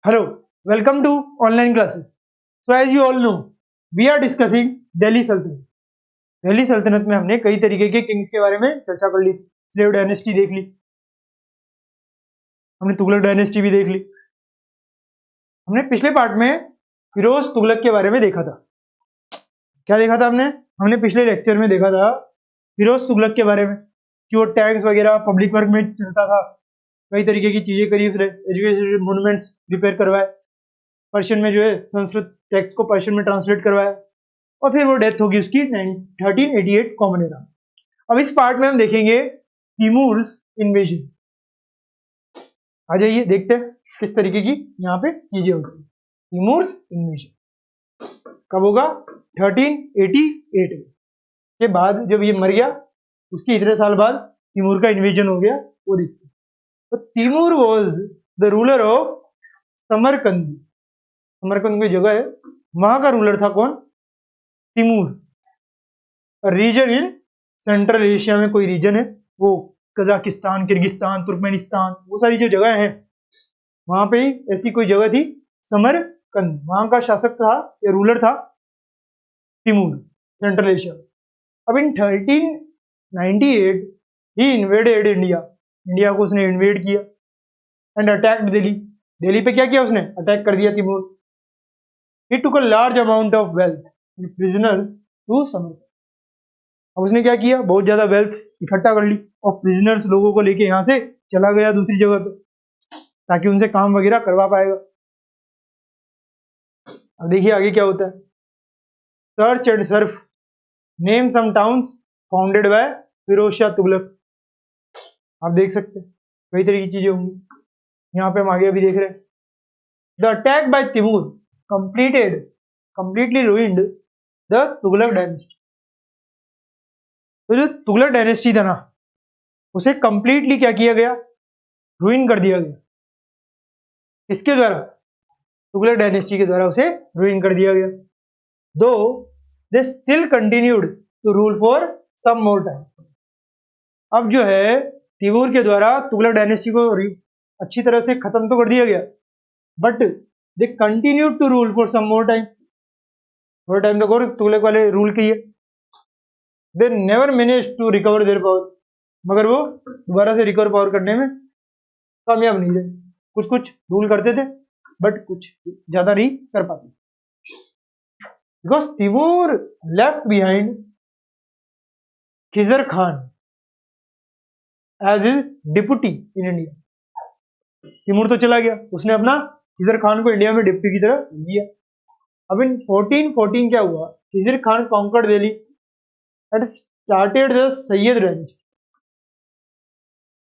Hello, welcome to online classes. So as you all know, we are discussing Delhi सल्तनत. दिल्ली सल्तनत में हमने कई तरीके के किंग्स के बारे में चर्चा कर ली. स्लेव डायनेस्टी देख ली, हमने तुगलक डायनेस्टी भी देख ली. हमने पिछले पार्ट में फिरोज तुगलक के बारे में देखा था. क्या देखा था हमने पिछले लेक्चर में देखा था फिरोज तुगलक के बारे में कि वो टैक्स वगैरह पब्लिक वर्क में चलता था, कई तरीके की चीजें करी उसने, एजुकेशन मोन्यूमेंट्स रिपेयर करवाए, पर्शियन में जो है संस्कृत टेक्स्ट को पर्शियन में ट्रांसलेट करवाया और फिर वो डेथ होगी उसकी 1388 कॉमन एरा. अब इस पार्ट में हम देखेंगे तिमूर्स इन्वेजन. आ जाइए देखते हैं किस तरीके की यहाँ पे चीजें होती है. तिमूर्स इन्वेजन कब होगा? 1388 के बाद जब ये मर गया उसके इतने साल बाद तिमूर का इन्वेजन हो गया, वो देखते हैं. तो Timur was the ruler of Samarkand. Samarkand की जगह है, वहां का रूलर था कौन? Timur. Region in Central Asia में कोई रीजन है, वो कजाकिस्तान, किर्गिस्तान, तुर्कमेनिस्तान, वो सारी जो जगह है वहां पे ही ऐसी कोई जगह थी समरकंद. वहां का शासक था या रूलर था तिमूर, सेंट्रल एशिया. अब इन 1398 ही इन्वेडेड इंडिया. इंडिया को उसने इन्वेड किया एंड अटैक्ड दिल्ली. दिल्ली पे क्या किया उसने? अटैक कर दिया Timur. He took a large amount of wealth and prisoners to Samarkand. अब उसने क्या किया? बहुत ज्यादा वेल्थ इकट्ठा कर ली और प्रिजनर्स लोगों को लेके यहाँ से चला गया दूसरी जगह पे ताकि उनसे काम वगैरह करवा पाएगा. अब देखिए आगे क्या होता है. Search and surf name some towns founded by Firoz Shah Tughlaq. आप देख सकते हैं कई तरह की चीजें होंगी. यहाँ पे हम आगे अभी देख रहे हैं. The attack by Timur completely ruined the Tughlaq dynasty. तो जो तुगलक डायनेस्टी था ना, उसे कंप्लीटली क्या किया गया? रूइन कर दिया गया. किसके द्वारा? तुगलक डायनेस्टी के द्वारा उसे रूइन कर दिया गया. Though they still continued to rule for some more time. अब जो है तिमूर के द्वारा तुगलक डायनेस्टी को अच्छी तरह से खत्म तो कर दिया गया, but they continued to rule for some more time. थोड़ा टाइम तक और तुगलक वाले रूल किए. They never manage to recover their power. मगर वो दोबारा से रिकवर पावर करने में कामयाब नहीं रहे. कुछ कुछ रूल करते थे बट कुछ ज्यादा नहीं कर पाते. Because Timur left behind Khizr Khan as his deputy in India. Timur तो चला गया, उसने अपना खिजर खान को इंडिया में डिप्टी की तरह दिया. अब इन 1414 क्या हुआ? Khizr Khan conquered Delhi and started the Sayyid dynasty.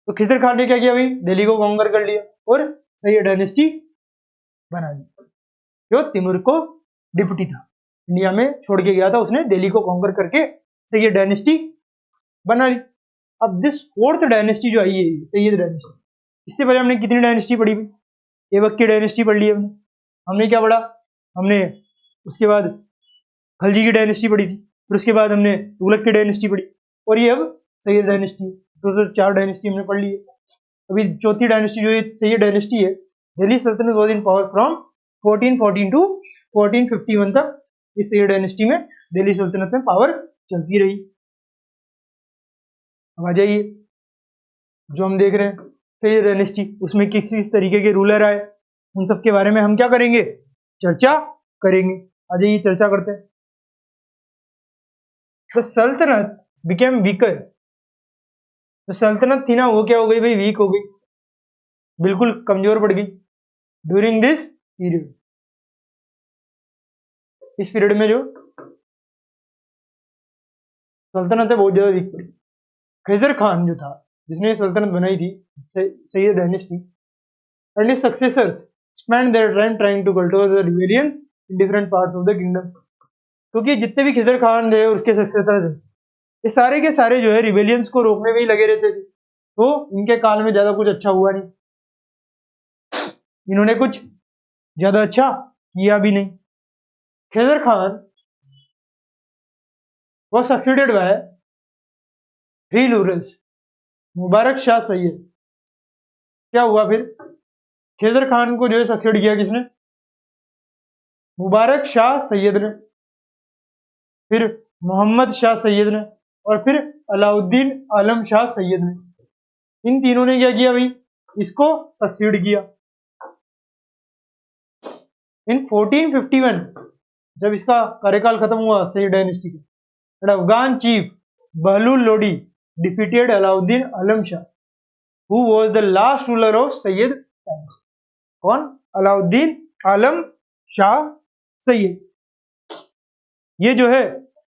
तो खिजर खान ने क्या किया भाई? दिल्ली को कॉन्कर कर लिया और सैयद डायनेस्टी बना दी. जो तिमूर को डिप्टी था, इंडिया में छोड़ के गया था, उसने दिल्ली को कॉन्कर करके सैयद डायनेस्टी बना ली. अब दिस फोर्थ डायनेस्टी जो आई है सैयद डायनेस्टी, इससे पहले हमने कितनी डायनेस्टी पढ़ी? ऐबक की डायनेस्टी पढ़ ली हमने. हमने क्या पढ़ा? हमने उसके बाद खलजी की डायनेस्टी पढ़ी थी, फिर उसके बाद हमने तुगलक की डायनेस्टी पढ़ी और ये अब सैयद डायनेस्टी. तो 4 डायनेस्टी हमने पढ़ ली है. अभी चौथी डायनेस्टी जो सैयद डायनेस्टी है, दिल्ली सल्तनत was in power from 1414 to 1451 तक. इस सैयद डायनेस्टी में दिल्ली सल्तनत में पावर चलती रही. अब आ जाइए जो हम देख रहे हैं सैयद डायनेस्टी, उसमें किस किस तरीके के रूलर आए, उन सब के बारे में हम क्या करेंगे? चर्चा करेंगे. आ जाइए चर्चा करते हैं. द सल्तनत बिकेम वीकर. जो सल्तनत थी ना वो क्या हो गई भाई? वीक हो गई, बिल्कुल कमजोर पड़ गई. ड्यूरिंग दिस पीरियड, इस पीरियड में जो सल्तनत है बहुत ज्यादा वीक पड़ी. खिजर खान जो था जिसने सल्तनत बनाई थी Sayyid dynasty, and his successors spend their time trying to control the rebellions in different parts of the kingdom. क्योंकि जितने भी खिजर खान थे और उसके सक्सेसर थे, ये सारे के सारे जो है रिबेलियंस को रोकने में ही लगे रहते थे. तो इनके काल में ज्यादा कुछ अच्छा हुआ नहीं, इन्होंने कुछ ज्यादा अच्छा किया भी नहीं. Khizr Khan was succeeded by 3 rulers. Mubarak Shah Syed. क्या हुआ फिर? खिजर खान को जो है सक्सेड किया किसने? मुबारक शाह सैयद ने, फिर मोहम्मद शाह सैयद ने, और फिर अलाउद्दीन आलम शाह सैयद ने। इन तीनों ने क्या किया भाई? इसको सक्सीड किया। इन 1451 जब इसका कार्यकाल खत्म हुआ सैयद डायनेस्टी का, Afghan chief Bahlul Lodi defeated Alauddin Alam Shah who was the last ruler of Sayyid dynasty. कौन? अलाउद्दीन आलम शाह सैयद। ये जो है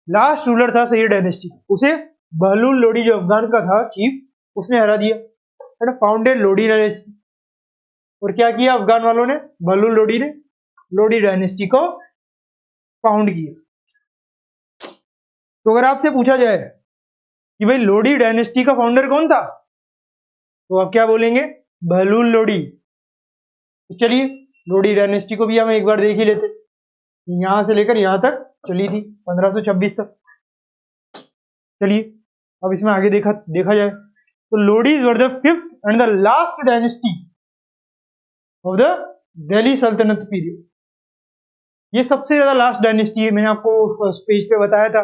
लास्ट रूलर था सैयद डायनेस्टी, उसे बहलूल लोडी जो अफगान का था चीफ, उसने हरा दिया एंड फाउंडेड लोडी डायनेस्टी। और क्या किया अफगान वालों ने? बहलूल लोडी ने लोडी डायनेस्टी को फाउंड किया। तो अगर आपसे पूछा जाए कि भाई लोडी डायनेस्टी का फाउंडर कौन था, तो आप क्या बोलेंगे? बहलूल लोडी। तो चलिए लोडी डायनेस्टी को भी हम एक बार देख ही लेते। यहां से लेकर यहां तक चली थी 1526 तक। चलिए अब इसमें आगे देखा जाए तो Lodis were the fifth and the last dynasty of the Delhi Sultanat period. ये सबसे ज्यादा लास्ट डायनेस्टी है। मैंने आपको पेज पे बताया था,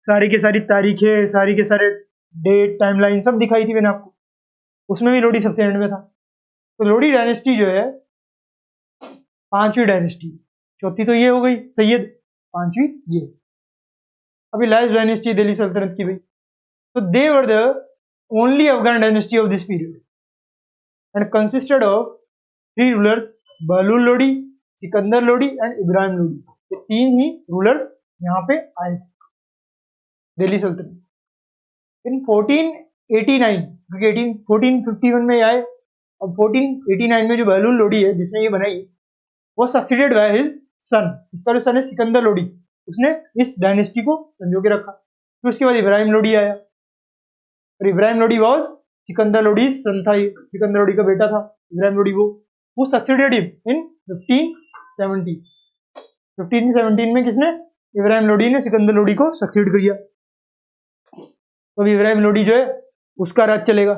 सारी के सारी तारीखें, सारी के सारे डेट, टाइमलाइन सब दिखाई थी मैंने आपको। उसमें भी लोडी सबसे एंड में था। तो लोडी डायनेस्टी जो है 5वीं डायनेस्टी, चौथी तो ये हो गई सैयद, 5वीं ये। अभी लास्ट डायनेस्टी दिल्ली सल्तनत की भाई। तो they were the only Afghan dynasty of this period and consisted of 3 rulers, Bahlul Lodi, Sikandar Lodi and Ibrahim Lodi. ये 3 ही रूलर्स यहाँ पे आए दिल्ली सल्तनत। इन 1489, क्योंकि 1451 में आए, अब 1489 में जो बहलूल लोडी है जिसने ये बनाई, वो सक्सीडेड बाय हिज सन। इसका जो सन है सिकंदर लोडी, उसने इस डायनेस्टी को संजो के रखा। फिर उसके बाद इब्राहिम लोडी आया, और इब्राहिम लोडी वाज सिकंदर लोडी सन था, सिकंदर लोडी का बेटा था इब्राहिम लोडी। वो सक्सीडेड हिम इन 1570। 1517 में किसने? इब्राहिम लोडी ने सिकंदर लोडी को सक्सीड किया। तो अभी इब्राहिम लोडी जो है उसका राज चलेगा।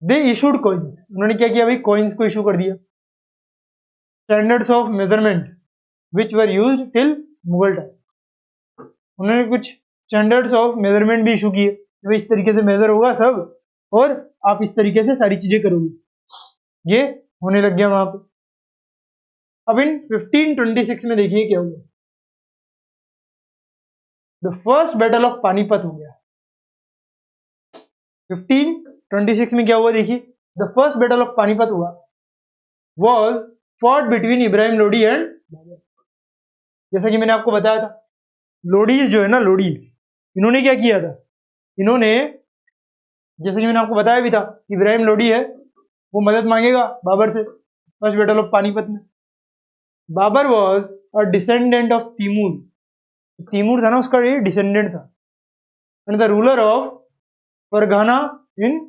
दे इशूड कॉइन्स, उन्होंने क्या किया भाई? कॉइन्स को इशू कर दिया। Standards of measurement which were used till Mughal time, उन्होंने कुछ स्टैंडर्ड्स ऑफ मेजरमेंट भी इशू किए। भाई इस तरीके से मेजर होगा सब, और आप इस तरीके से सारी चीजें करोगे। ये होने लग गया वहां पे। अब इन 1526 में देखिए क्या हुआ। The first battle of Panipat हो गया। 1526 में क्या हुआ देखिए, the first battle of Panipat हुआ, was fought between Ibrahim Lodi and Babur. जैसा कि मैंने आपको बताया था, लोडीज जो है ना, लोडीज, इन्होंने क्या किया था? इन्होंने, जैसे कि मैंने आपको बताया भी था, इब्राहिम लोडी है वो मदद मांगेगा बाबर से फर्स्ट बैटल ऑफ पानीपत में। Babur was a descendant of Timur. Timur था ना, उसका ये डिसेंडेंट था। And the ruler of Fergana in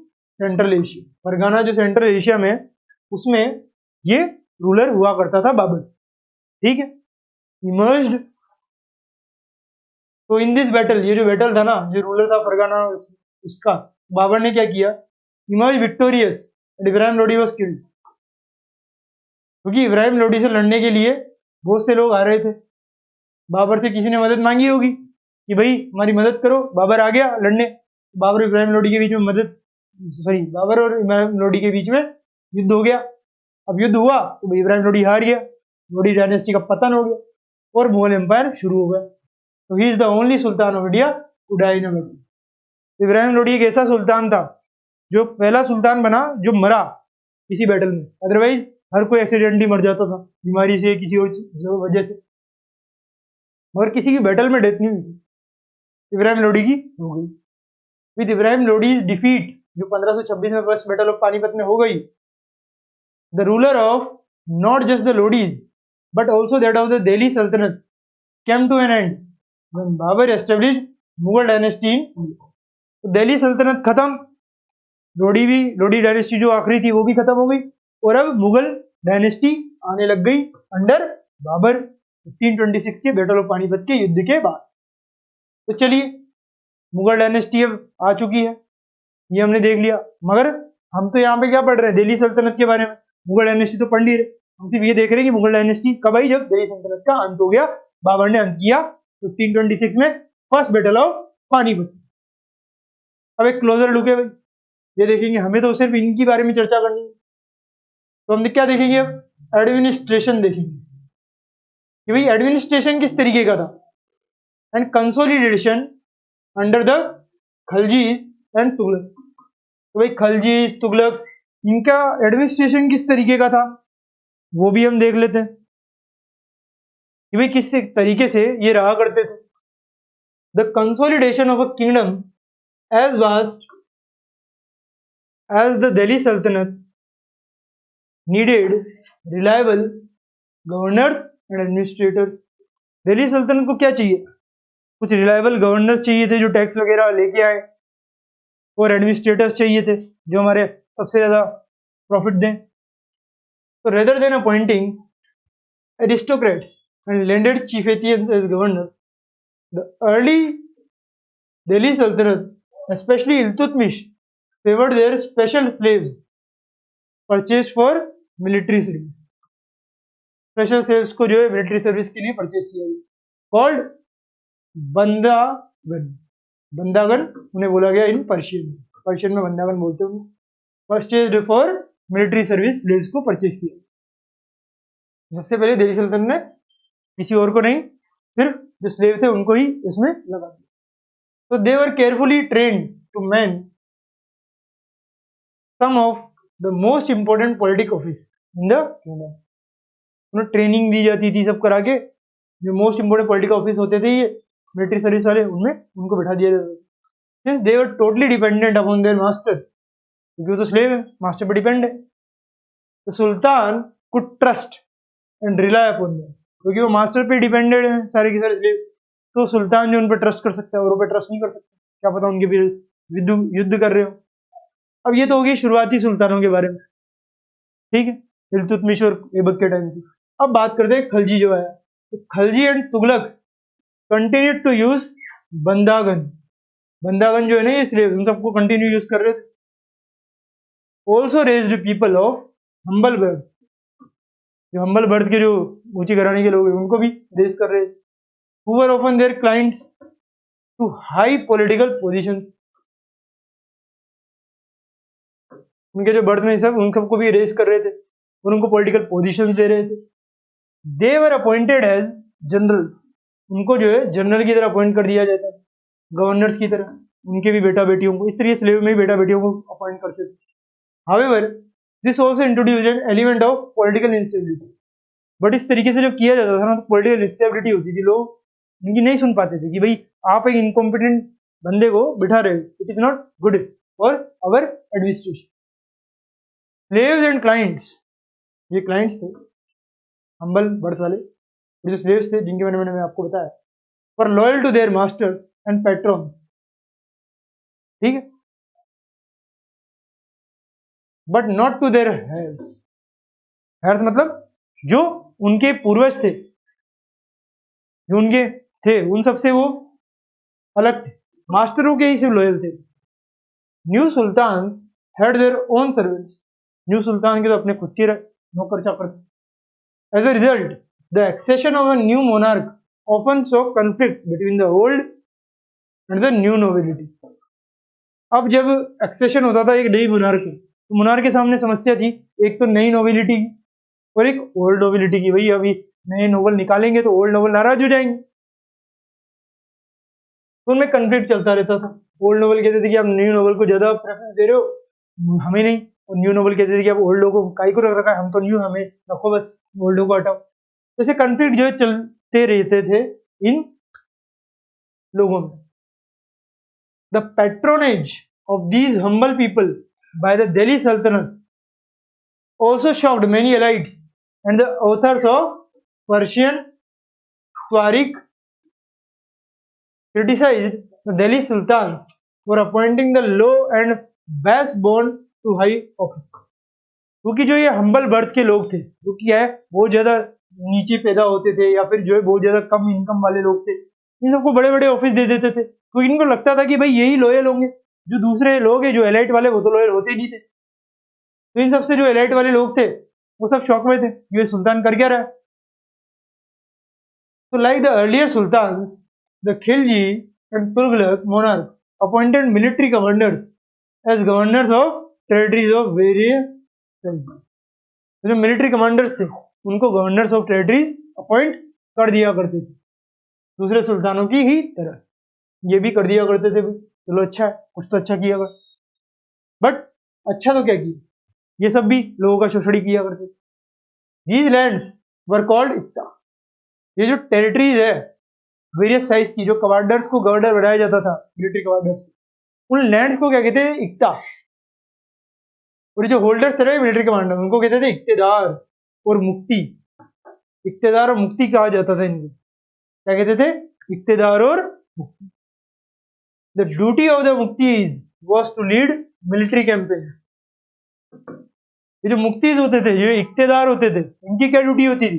Central Asia. Fergana जो सेंट्रल एशिया में, उसमें ये रूलर हुआ करता था बाबर। ठीक है, इमर्ज्ड। तो इन दिस बैटल, ये जो बैटल था ना, जो रूलर था फरगाना उसका, बाबर ने क्या किया? Emerge victorious and Ibrahim Lodi was killed. क्योंकि इब्राहिम लोडी से लड़ने के लिए बहुत से लोग आ रहे थे। बाबर से किसी ने मदद मांगी होगी कि भाई हमारी मदद करो। बाबर आ गया लड़ने। बाबर और इब्राहिम लोडी के बीच में बाबर और इब्राहिम लोडी के बीच में युद्ध हो गया। अब युद्ध हुआ तो इब्राहिम लोडी हार गया, लोडी डायनेस्टी का पतन हो गया और मुगल एम्पायर शुरू हो गया। तो he is the only sultan of India to die in a battle. Ibrahim Lodi एक ऐसा सुल्तान था जो पहला सुल्तान बना जो मरा इसी बैटल में। अदरवाइज हर कोई एक्सीडेंटली मर जाता था, बीमारी से, किसी और वजह से, मगर किसी की बैटल में डेथ नहीं हुई। इब्राहिम लोडी की हो गई। विद इब्राहिम लोडीज डिफीट, जो 1526 में फर्स्ट बैटल ऑफ पानीपत में हो गई, the ruler of not just the Lodis but also that of the Delhi Sultanat came to an end when Babur established Mughal dynasty in. तो दिल्ली सल्तनत खत्म, लोडी डायनेस्टी जो आखिरी थी वो भी खत्म हो गई, और अब मुगल डायनेस्टी आने लग गई अंडर बाबर 1526 के बैटल ऑफ पानीपत के युद्ध के बाद। तो चलिए मुगल डायनेस्टी अब आ चुकी है, ये हमने देख लिया। मगर हम तो यहाँ पे क्या पढ़ रहे हैं, दिल्ली सल्तनत के बारे में, मुगल डायनेस्टी तो पढ़ ली रहे, हम सिर्फ ये देख रहे हैं कि मुगल डायनेस्टी कब आई, जब दिल्ली सल्तनत का अंत हो गया, बाबर ने अंत किया 1526 में, फर्स्ट बैटल ऑफ पानीपत। अब एक क्लोजर लुक है भाई, ये देखेंगे, हमें तो सिर्फ इनकी बारे में चर्चा करनी है, तो हम क्या देखेंगे अब, एडमिनिस्ट्रेशन देखेंगे कि भाई एडमिनिस्ट्रेशन किस तरीके का था, and consolidation under the Khaljis and Tughlaq. तो भाई खलजीज तुगलक इनका एडमिनिस्ट्रेशन किस तरीके का था वो भी हम देख लेते हैं कि भाई किस तरीके से ये रहा करते थे। The consolidation of a kingdom as vast as the Delhi Sultanat needed reliable governors and administrators. Delhi Sultanat को क्या चाहिए, कुछ रिलायबल गवर्नर्स चाहिए थे जो टैक्स वगैरह लेके आए, और एडमिनिस्ट्रेटर्स चाहिए थे जो हमारे सबसे ज्यादा प्रॉफिट दें। तो rather than appointing aristocrats and landed chieftains as governors, the early Delhi Sultanate, especially Iltutmish, favored their special slaves purchased for military service. Special cells को जो है मिलिट्री सर्विस के लिए परचेज किया गया, कॉल्ड बंदागन। बंदागन उन्हें बोला गया इन पर्शियन, पर्शियन में बंदागन बोलते हैं। Purchased for military service slaves को परचेज किया। सबसे पहले दिल्ली सल्तनत ने किसी और को नहीं, सिर्फ जो स्लेव थे उनको ही इसमें लगा दिया। तो they were carefully trained to man some of the most important politic office in the kingdom. उन्हें ट्रेनिंग दी जाती थी सब करा के, जो मोस्ट इंपोर्टेंट पॉलिटिकल ऑफिस होते थे ये मिलिट्री सर्विस वाले, उनमें उनको बैठा दिया जाता था। Since they were totally dependent upon their master, क्योंकि वो तो स्लेव है, मास्टर पर डिपेंड है। तो sultan could trust and rely upon them, क्योंकि वो मास्टर पे डिपेंडेड है सारे के सारे स्लेव, तो सुल्तान जो उन पर ट्रस्ट कर सकता है और उन पर ट्रस्ट नहीं कर सकता, क्या पता उनके फिर युद्ध कर रहे हो। अब ये तो हो गई शुरुआती सुल्तानों के बारे में, ठीक है, इल्तुतमिश और ऐबक के टाइम की। अब बात करते हैं खलजी जो आया, तो Khalji and Tughlaq continue to use बंदागन। बंदागन जो है ना ये स्लेव, उन सबको कंटिन्यू यूज कर रहे थे। Also raised people of humble birth, जो हम्बल बर्थ के जो ऊंची घराने के लोग हैं उनको भी रेज कर रहे थे। who were often their clients to high political positions, उनके जो बर्थ में सब उन सबको भी रेज कर रहे थे और उनको पॉलिटिकल पोजीशंस दे रहे थे। दे वर अपॉइंटेड एज जनरल्स, उनको जो है जनरल की तरह अपॉइंट कर दिया जाता है, गवर्नर्स की तरह, उनके भी बेटा बेटियों को, इस तरीके स्लेव में भी बेटा बेटियों को अपॉइंट करते थे। However this also introduced an element of political instability, but इस तरीके से जब किया जाता था ना तो पॉलिटिकल इंस्टेबिलिटी होती थी, लोग उनकी नहीं सुन पाते थे कि भाई आप एक इनकॉम्पिटेंट बंदे को बिठा रहे हो, it is not good for our administration. Slaves and clients, ये क्लाइंट्स थे हम्बल बर्थ वाले, जो स्लेव्स थे जिनके बारे में मैंने आपको बताया, for loyal to their masters and patrons, ठीक है, but not to their heirs. Heirs मतलब जो उनके पूर्वज थे, जो उनके थे उन सबसे वो अलग थे, मास्टरों के ही सिर्फ लॉयल थे। New sultan had their own servants, new sultan के तो अपने खुद के नौकर चाकर थे। As a result the accession of a new monarch often saw conflict between the old and the new nobility. अब जब एक्सेशन होता था एक नई मोनार्क, तो मोनार्क के सामने समस्या थी, एक तो नई नोबिलिटी और एक ओल्ड नोबिलिटी की। भाई अभी नए नोबल निकालेंगे तो ओल्ड नोबल नाराज हो जाएंगे, तो उनमें कन्फ्लिक्ट चलता रहता था। ओल्ड नोबल कहते थे कि आप न्यू नोबल को ज्यादा प्रेफरेंस दे रहे हो, हमें नहीं, और न्यू नोबल कहते थे कि आप ओल्ड को काई को रख रखा है, हम तो न्यू, हमें रखो बस, ओल्ड को हटाओ। तो ऐसे कन्फ्लिक्ट जो है चलते रहते थे इन लोगों में। The patronage of these humble people by the Delhi सल्तनत also shocked many elites and the authors of Persian Tariq criticized the Delhi Sultan for appointing the low and base born to high office। क्योंकि जो ये humble birth के लोग थे, जो कि है बहुत ज्यादा नीचे पैदा होते थे या फिर जो है बहुत ज्यादा कम इनकम वाले लोग थे, इन सबको बड़े बड़े ऑफिस दे देते थे, क्योंकि इनको लगता था कि भाई यही लॉयल होंगे, जो दूसरे लोग हैं जो एलाइट वाले वो तो लॉयल होते ही नहीं थे। तो इन सबसे जो एलाइट वाले लोग थे वो सब शौक में थे, ये सुल्तान कर क्या रहा है। तो like the earlier sultan, the Khalji and Tughlaq monarch appointed military governors as governors of territories of various. जो मिलिट्री कमांडर्स थे उनको गवर्नर्स ऑफ टेरिटरीज अपॉइंट कर दिया करते थे, दूसरे सुल्तानों की ही तरह ये भी कर दिया करते थे। चलो अच्छा है, कुछ तो अच्छा किया कर। बट अच्छा तो क्या किया, ये सब भी लोगों का शोषण ही किया करते थे। दीज लैंड्स वर कॉल्ड इक्ता। ये जो टेरिटरीज है वेरियस साइज की, जो कमांडर्स को गवर्नर बनाया जाता था मिलिट्री कमांडर्स, उन लैंड्स को क्या कहते हैं, इक्ता। और जो होल्डर्स थे मिलिट्री कमांडर उनको कहते थे इक्तेदार और मुक्ति। इक्तेदार और मुक्ति कहा जाता था इनको, क्या कहते थे, इक्तेदार और मुक्ति। द ड्यूटी ऑफ द मुक्तीज was to lead military campaigns. ये जो मुक्तीज होते थे, जो इक्तेदार होते थे, इनकी क्या ड्यूटी होती थी,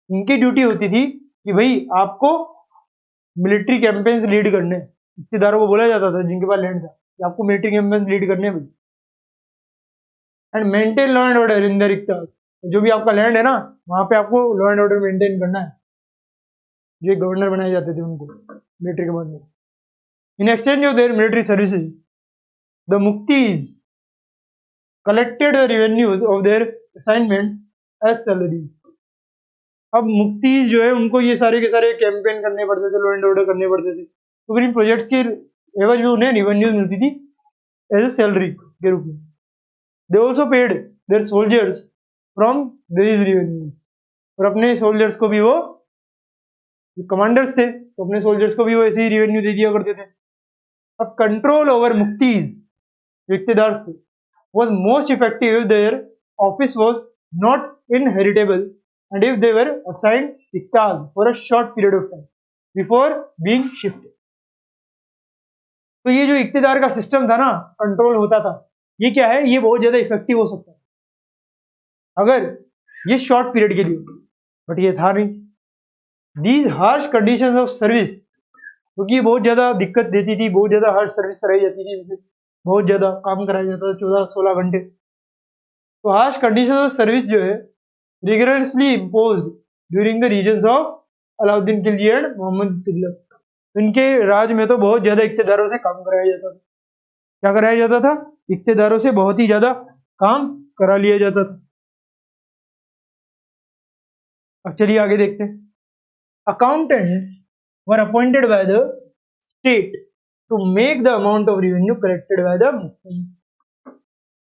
इनकी ड्यूटी होती थी कि भाई आपको मिलिट्री कैंपेन्स लीड करने। इक्तेदारों को बोला जाता था जिनके पास लैंड था कि आपको मिलिट्री कैंपेन्स लीड करने भाई। And maintain law and order in the इक्तास। जो भी आपका लैंड है ना वहां पे आपको लॉ एंड ऑर्डर मेंटेन करना है। जो गवर्नर बनाए जाते थे उनको military commander. In exchange of their military services the मुक्तीज collected the revenues of their assignment as salaries। अब मुक्ति जो है उनको ये सारे के सारे कैंपेन करने पड़ते थे, लॉ एंड ऑर्डर करने पड़ते थे, तो फिर इन प्रोजेक्ट्स के एवज में उन्हें रिवेन्यूज मिलती थी एज ए सैलरी के रूप में। They also paid their soldiers from these revenues. और अपने सोल्जर्स को भी वो, जो कमांडर्स थे तो अपने सोल्जर्स को भी वो ऐसे ही रिवेन्यू दे दिया करते थे। अब कंट्रोल ओवर मुक्तीज, जो इक्तेदार थे, was most effective if their office was not inheritable and if they were assigned iktas for a short period of time before being shifted। तो ये जो इक्तेदार का सिस्टम था ना, कंट्रोल होता था, ये क्या है, ये बहुत ज्यादा इफेक्टिव हो सकता है अगर ये शॉर्ट पीरियड के लिए, बट ये था नहीं। These harsh conditions of service, क्योंकि ये बहुत ज्यादा दिक्कत देती थी, बहुत ज्यादा हार्श सर्विस कराई जाती थी इनसे, बहुत ज्यादा काम कराया जाता था, 14-16 घंटे। तो हार्श कंडीशन ऑफ सर्विस जो है rigorously imposed during the reigns of Alauddin Khalji and Muhammad Tughlaq. इनके राज में तो बहुत ज्यादा इक्तेदारों से काम कराया जाता था। क्या कराया जाता था, इक्तेदारों से बहुत ही ज्यादा काम करा लिया जाता था। अब चलिए आगे देखते हैं। Accountants were appointed by the state to make the amount of revenue collected by the मुक्ति।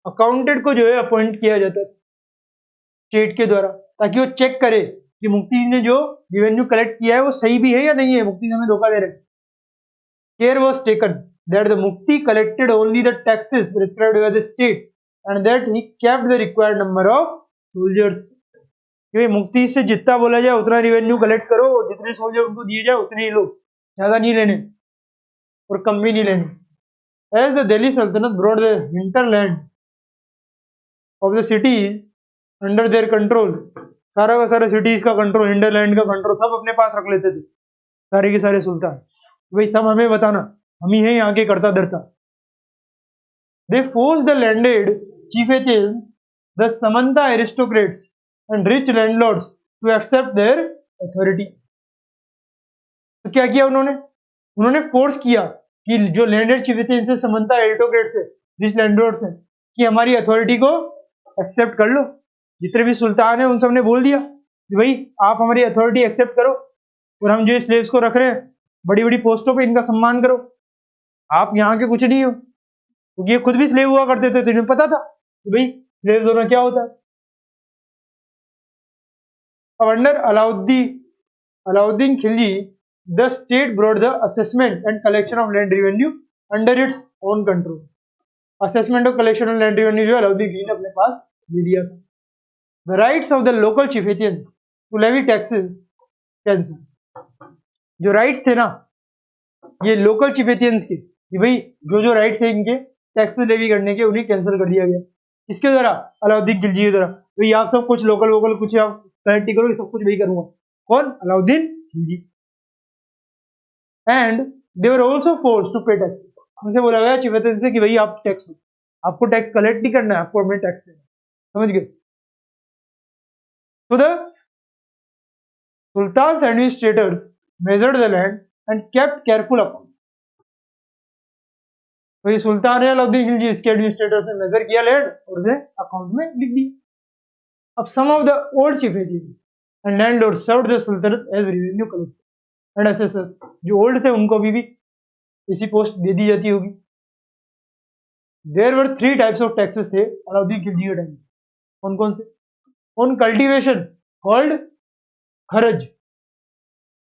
अकाउंटेंट को जो है अपॉइंट किया जाता था स्टेट के द्वारा, ताकि वो चेक करे कि मुक्ति ने जो रेवेन्यू कलेक्ट किया है वो सही भी है या नहीं है, मुक्ति हमें धोखा दे रहे। Care was taken that the मुक्ति collected only the taxes prescribed by the state and that he kept the required number of soldiers. कि मुक्ति से जितना बोला जाए उतना रेवेन्यू कलेक्ट करो, जितने सोल्जर उनको दिए जाए उतने ही लो, ज्यादा नहीं लेने और कम भी नहीं लेने। एज द दिल्ली सल्तनत brought the hinterland of the city under their control, सारा का सारा सिटीज का कंट्रोल, हिंटरलैंड का कंट्रोल सब अपने पास रख लेते थे सारे के सारे सुल्तान। भाई सब हमें बताना, हम ही हैं यहाँ के करता धरता। They force the landed chieftains, the समंता aristocrats and rich landlords to accept their authority. तो क्या किया उन्होंने, उन्होंने फोर्स किया कि जो लैंडेड चीफेथियंस से समंता एरिस्टोक्रेट्स है, रिच लैंडलॉर्ड्स हैं, कि हमारी अथॉरिटी को एक्सेप्ट कर लो। जितने भी सुल्तान हैं उन सब ने बोल दिया कि भाई आप हमारी अथॉरिटी एक्सेप्ट करो और हम जो स्लेव्स को रख रहे हैं बड़ी बड़ी पोस्टों पे इनका सम्मान करो। आप यहाँ के कुछ नहीं हो, क्योंकि ये खुद भी स्लेव हुआ करते थे, तो इन्हें पता था कि भाई स्लेव्स होना क्या होता है। अब under Alauddin Khilji the state brought the assessment and collection of land revenue under its own control। assessment और collection of land revenue जो अलाउद्दीन खिलजी ने अपने पास ले लिया। the rights of the local chieftains to levy taxes cancel। जो राइट्स थे ना ये लोकल चिफेथियंस के, कि भाई जो जो राइट्स है इनके टैक्सेस लेवी करने के, उन्हें कैंसिल कर दिया गया। इसके द्वारा, अलाउद्दीन खिलजी के द्वारा। भाई आप सब कुछ लोकल वोकल कुछ आप कलेक्ट करो, सब कुछ वही करूंगा। कौन, Alauddin Khalji. And they were also forced to pay tax. उनसे बोला गया चिफेथियंस से कि भाई आप टैक्स दो। आपको टैक्स कलेक्ट नहीं करना है, आपको अपने टैक्स देना, समझ गए। तो the sultans administrators measured the land and kept careful account. तो ये सुल्तान है अलाउद्दीन खिलजी, इसके एडमिनिस्ट्रेटर्स ने मेजर किया लैंड और उसे अकाउंट में लिख दिया। अब some of the old chief and landlord served the Sultanat as revenue collector and assessor. जो ओल्ड थे उनको अभी भी इसी पोस्ट दे दी जाती होगी। There were 3 types of taxes थे अलाउद्दीन खिलजी के टाइम। कौन कौन से? On cultivation called kharaj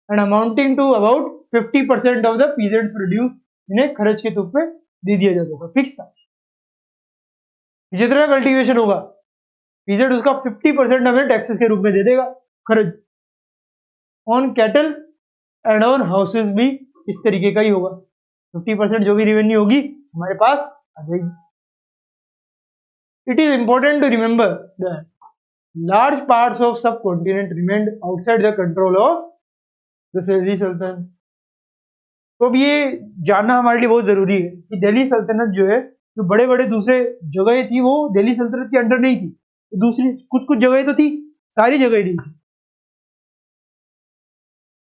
and amounting to about 50% of the peasants produce. इन्हें खरज के रूप में दे दिया जाता था, फिक्स था। जितना कल्टीवेशन होगा पीजेंट उसका 50% हमें टैक्सेस के रूप में दे देगा, खरज। On cattle and on houses भी इस तरीके का ही होगा, 50% जो भी रेवेन्यू होगी हमारे पास आ जाएगी। It is important to remember that large parts of subcontinent remained outside the control of the Delhi Sultanat. तो अब ये जानना हमारे लिए बहुत जरूरी है कि दिल्ली सल्तनत जो है, जो बड़े बड़े दूसरे जगह थी वो दिल्ली सल्तनत के अंडर नहीं थी, दूसरी कुछ कुछ जगह तो थी, सारी जगह नहीं थी।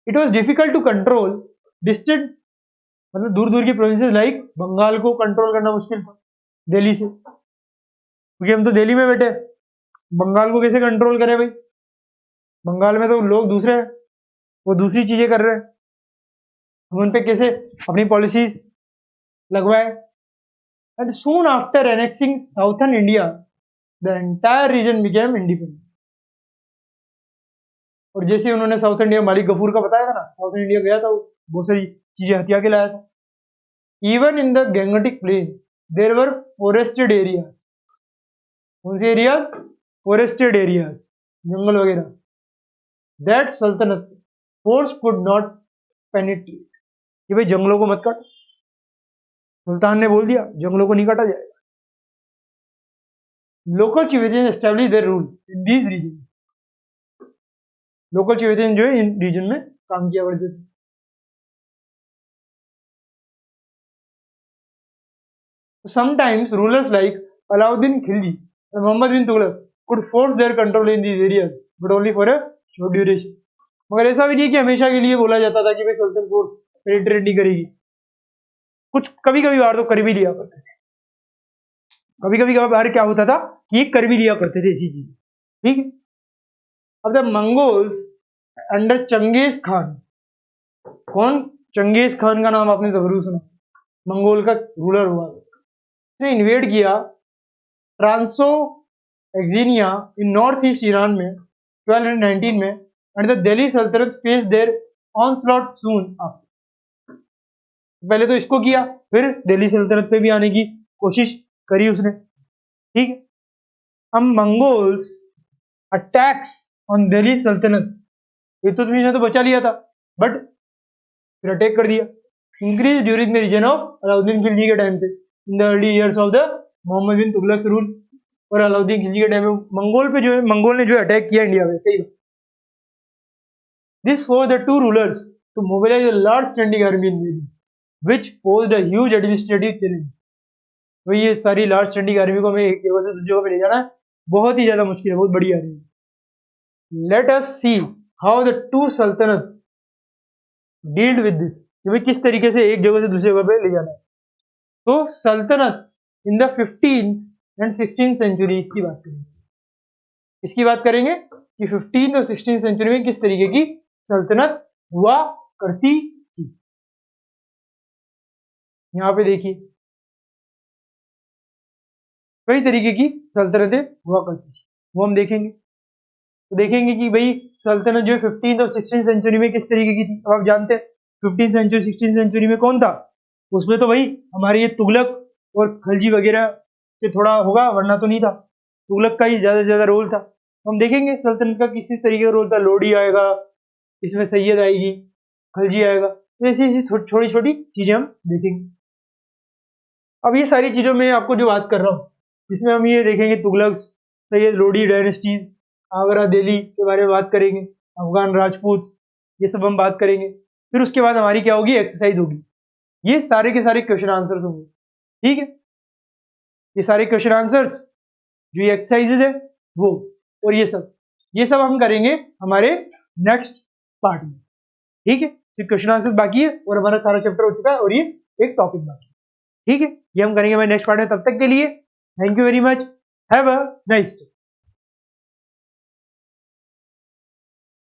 It was difficult to control distant, मतलब दूर दूर की प्रोविंसेस लाइक बंगाल को कंट्रोल करना मुश्किल था दिल्ली से, क्योंकि हम तो दिल्ली में बैठे, बंगाल को कैसे कंट्रोल करें भाई? बंगाल में तो लोग दूसरे हैं, वो दूसरी चीजें कर रहे हैं, हम उन पे कैसे अपनी पॉलिसी लगवाए? And soon after annexing southern India the entire reason became independent. और जैसे उन्होंने साउथ इंडिया, मालिक गफूर का बताया था ना, साउथ इंडिया गया था, वो बहुत सारी चीजें हथिया के लाया था। Even in the Gangetic plain there were forested area. कौन से एरिया? फॉरेस्टेड एरिया, जंगल वगैरह। दैट सल्तनत फोर्स कुड नॉट पेनिट्रेट, कि भाई जंगलों को मत काट। सुल्तान ने बोल दिया जंगलों को नहीं काटा जाएगा। Local chieftains establish their rule in these region. Local chieftains जो है इन रीजन में काम किया करते थे। Sometimes rulers like Alauddin Khilji and Muhammad bin Tughlaq could force their control in these areas, but only for a short duration. मगर ऐसा भी नहीं कि हमेशा के लिए बोला जाता था कि भाई सल्तनत फोर्स पेनिट्रेट नहीं करेगी। कुछ कभी कभी बार तो कर भी लिया करते थे, कभी कभी बार क्या होता था कि कर भी लिया करते थे ऐसी चीज, ठीक है। अब the Mongols under Genghis Khan. कौन? चंगेज खान का नाम आपने जरूर सुना, मंगोल का रूलर हुआ, उसने इन्वेड किया Transoxiana in north east Iran में 1219 में, एंड द दिल्ली सल्तनत face their onslaught soon after. पहले तो इसको किया, फिर दिल्ली सल्तनत पे भी आने की कोशिश करी उसने, ठीक है। हम मंगोल्स अटैक्स ऑन दिल्ली सल्तनत, ये तो तुमने तो बचा लिया था, बट फिर अटैक कर दिया। Increase during the reign of Alauddin Khalji के टाइम पे, in the early years of the Muhammad bin Tughlaq rule. और अलाउद्दीन खिलजी के टाइम में मंगोल पे जो है, मंगोल ने जो अटैक किया इंडिया में कई बार। This for the two rulers to mobilise a large standing army in Delhi, which posed a huge administrative challenge. तो ये सारी लार्ज स्टैंडिंग आर्मी को हमें एक जगह से दूसरी जगह पे ले जाना है, बहुत ही ज्यादा मुश्किल है, बहुत बड़ी army. Let us see how the two सल्तनत डील्ड विद दिस, कि भाई किस तरीके से एक जगह से दूसरी जगह पे ले जाना है। तो सल्तनत in the 15th and 16th century, इसकी बात करेंगे, इसकी बात करेंगे कि 15th और 16th सेंचुरी में किस तरीके की सल्तनत हुआ करती थी। यहां पे देखिए कई तरीके की सल्तनतें हुआ करती थी, वो हम देखेंगे। तो देखेंगे कि भाई सल्तनत जो 15th और 16th सेंचुरी में किस तरीके की थी। अब आप जानते हैं 15th सेंचुरी 16th सेंचुरी में कौन था, उसमें तो भाई हमारे ये तुगलक और खलजी वगैरह से थोड़ा होगा, वरना तो नहीं था। तुगलक का ही ज्यादा से ज्यादा रोल था। तो हम देखेंगे सल्तनत का किस तरीके का रोल था। लोडी आएगा, इसमें सैयद आएगी, खलजी आएगा, तो ऐसी ऐसी छोटी छोटी चीजें हम देखेंगे। अब ये सारी चीजों में आपको जो बात कर रहा हूँ, इसमें हम ये देखेंगे तुगलक, सैयद, लोडी डायनेस्टीज, आगरा, दिल्ली के बारे में बात करेंगे, अफगान राजपूत, ये सब हम बात करेंगे। फिर उसके बाद हमारी क्या होगी, एक्सरसाइज होगी, ये सारे के सारे क्वेश्चन आंसर होंगे, ठीक है। ये सारे क्वेश्चन आंसर्स, जो ये एक्सरसाइजेज है वो, और ये सब हम करेंगे हमारे नेक्स्ट पार्ट में, ठीक है। तो क्वेश्चन आंसर्स बाकी है और हमारा सारा चैप्टर हो चुका है और ये एक टॉपिक बाकी है, ठीक है। ये हम करेंगे हमारे नेक्स्ट पार्ट में। तब तक के लिए thank you very much, have a nice day.